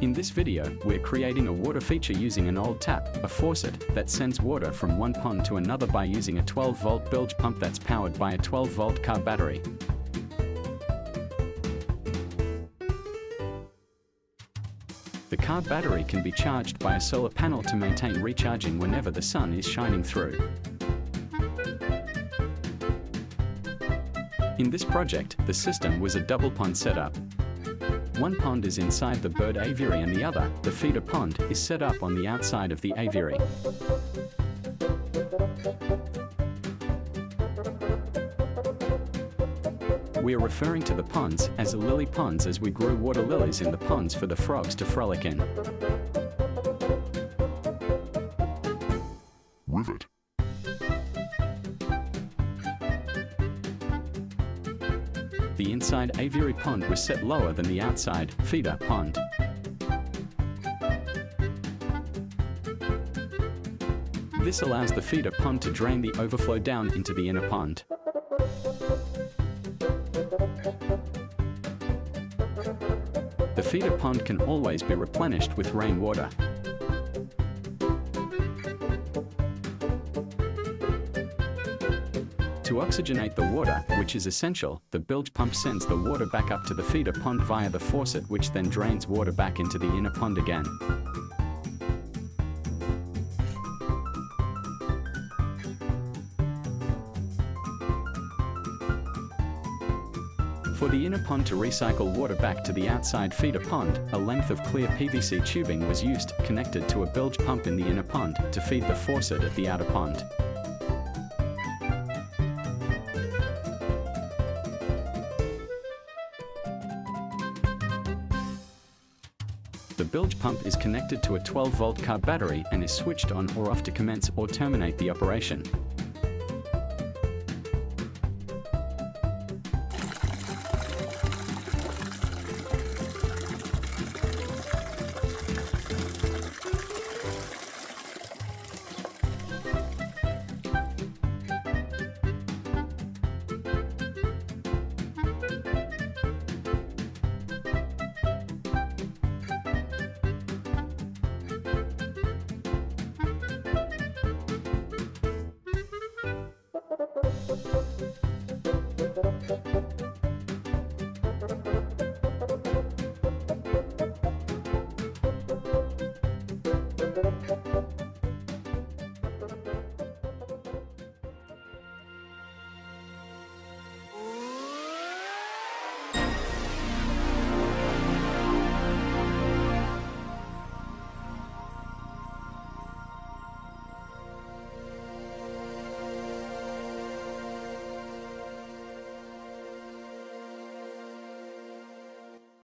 In this video, we're creating a water feature using an old tap, a faucet, that sends water from one pond to another by using a 12-volt bilge pump that's powered by a 12-volt car battery. The car battery can be charged by a solar panel to maintain recharging whenever the sun is shining through. In this project, the system was a double pond setup. One pond is inside the bird aviary and the other, the feeder pond, is set up on the outside of the aviary. We are referring to the ponds as lily ponds as we grew water lilies in the ponds for the frogs to frolic in. Rivet. The inside aviary pond was set lower than the outside feeder pond. This allows the feeder pond to drain the overflow down into the inner pond. The feeder pond can always be replenished with rainwater. To oxygenate the water, which is essential, the bilge pump sends the water back up to the feeder pond via the faucet, which then drains water back into the inner pond again. For the inner pond to recycle water back to the outside feeder pond, a length of clear PVC tubing was used, connected to a bilge pump in the inner pond, to feed the faucet at the outer pond. The bilge pump is connected to a 12-volt car battery and is switched on or off to commence or terminate the operation.